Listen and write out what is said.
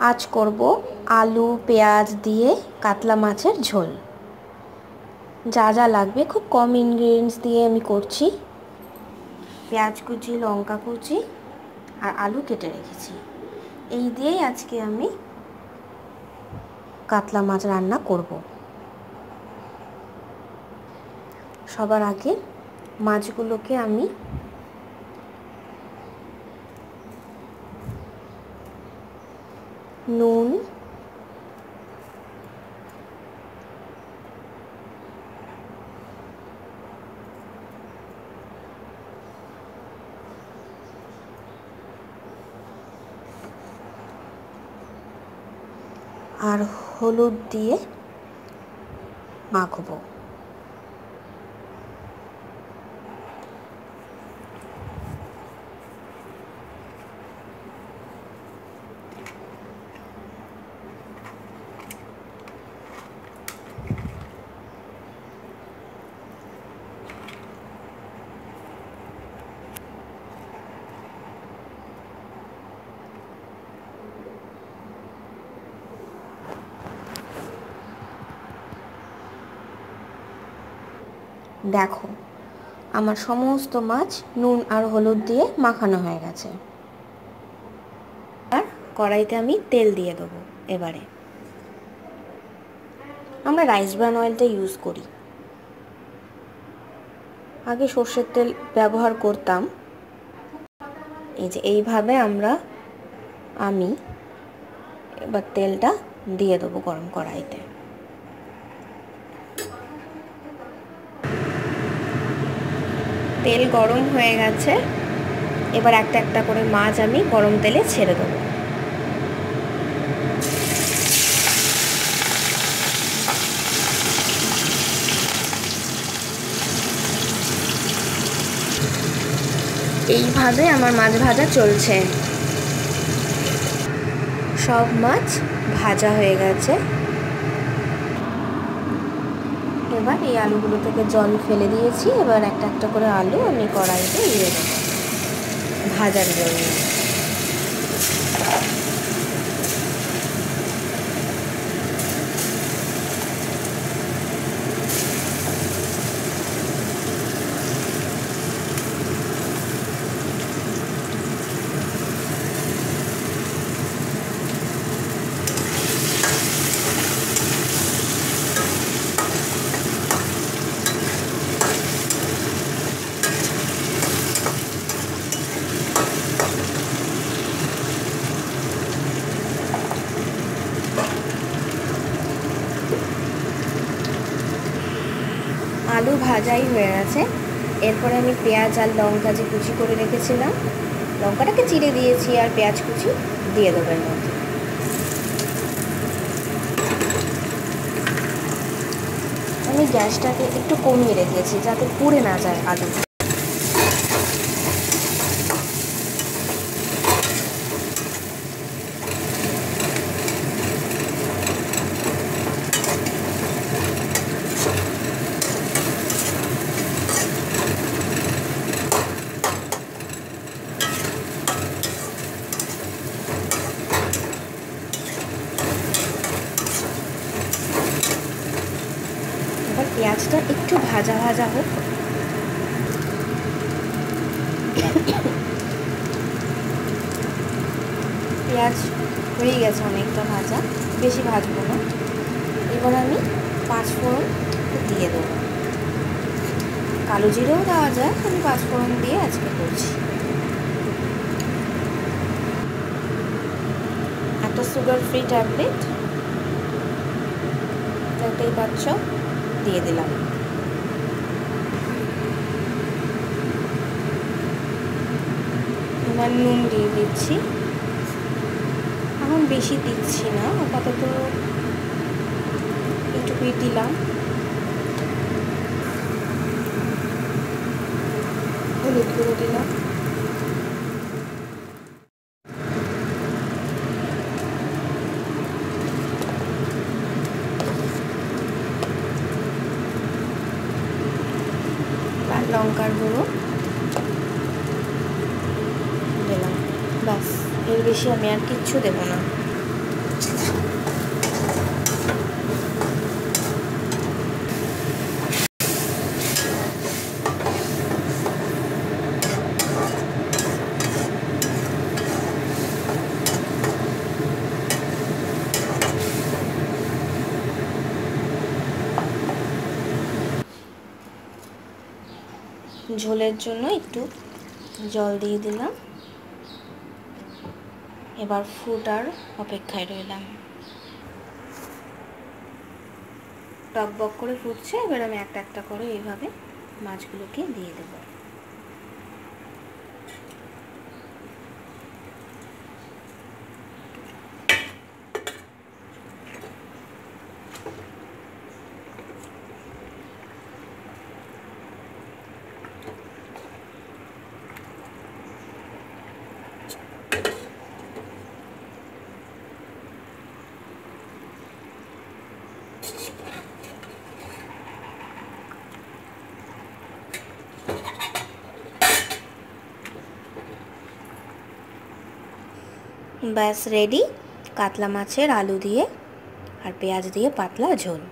আজ করব আলু পেঁয়াজ দিয়ে কাতলা মাছের ঝোল। যা যা লাগবে খুব কম ইনগ্রিডিয়েন্টস দিয়ে আমি করছি। পেঁয়াজ কুচি, লঙ্কা কুচি আর আলু কেটে রেখেছি। এই দিয়েই আজকে আমি কাতলা মাছ রান্না করব। সবার আগে মাছগুলোকে আমি নুন, আর হলুদ দিয়ে মাখবো। দেখো, আমার সমস্ত মাছ নুন আর হলুদ দিয়ে মাখানো হয়ে গেছে। আর কড়াইতে আমি তেল দিয়ে দেবো। এবারে আমরা রাইস ব্রান অয়েলটা ইউজ করি। আগে সর্ষের তেল ব্যবহার করতাম। এই যে এইভাবে আমি এবার তেলটা দিয়ে দেবো গরম কড়াইতে। তেল গরম হয়ে গেছে। এবার একটা একটা করে মাছ আমি গরম তেলে ছেড়ে দেবো। এইভাবে আমার মাছ ভাজা চলছে। সব মাছ ভাজা হয়ে গেছে। এবার এই আলুগুলো থেকে জল ফেলে দিয়েছি। এবার একটা একটা করে আলু আমি কড়াইতে দিয়ে দেবো ভাজার জন্য। আলু ভাজাই হয়ে গেছে। এরপরে আমি পেঁয়াজ আর লঙ্কা যে কুচি করে রেখেছিলাম, লঙ্কাটাকে চিড়ে দিয়েছি আর পেঁয়াজ কুচি দিয়ে দেবো এর মধ্যে। আমি গ্যাসটাকে একটু কমিয়ে রেখেছি যাতে পুড়ে না যায় আলু। পেঁয়াজটা একটু ভাজা ভাজা হোক। পেঁয়াজ হয়ে গেছে অনেকটা ভাজা, বেশি ভাজবো না। এবার আমি 5 ফোড়ন দিয়ে দেবো। কালো জিরেও দেওয়া যায়, আমি 5 ফোড়ন দিয়ে আজকে করছি। একটা সুগার ফ্রি ট্যাবলেট, দেখতেই পাচ্ছ, দিয়ে দিলাম। এবার নুন দিয়ে দিচ্ছি। এখন বেশি দিচ্ছি না, আপাতত একটুকুই দিলাম। হলুদ গুঁড়ো দিলাম। লঙ্কার গুঁড়ো দিলাম। ব্যাস, এর বেশি আমি আর কিচ্ছু দেবো না। ঝোলের জন্য একটু জল দিয়ে দিলাম। এবার ফুটার অপেক্ষায় রইলাম। টকবক করে ফুটছে, এবার আমি একটা একটা করে এইভাবে মাছগুলোকে দিয়ে দেবো। ব্যাস রেডি কাতলা মাছের আলু দিয়ে আর পেঁয়াজ দিয়ে পাতলা ঝোল।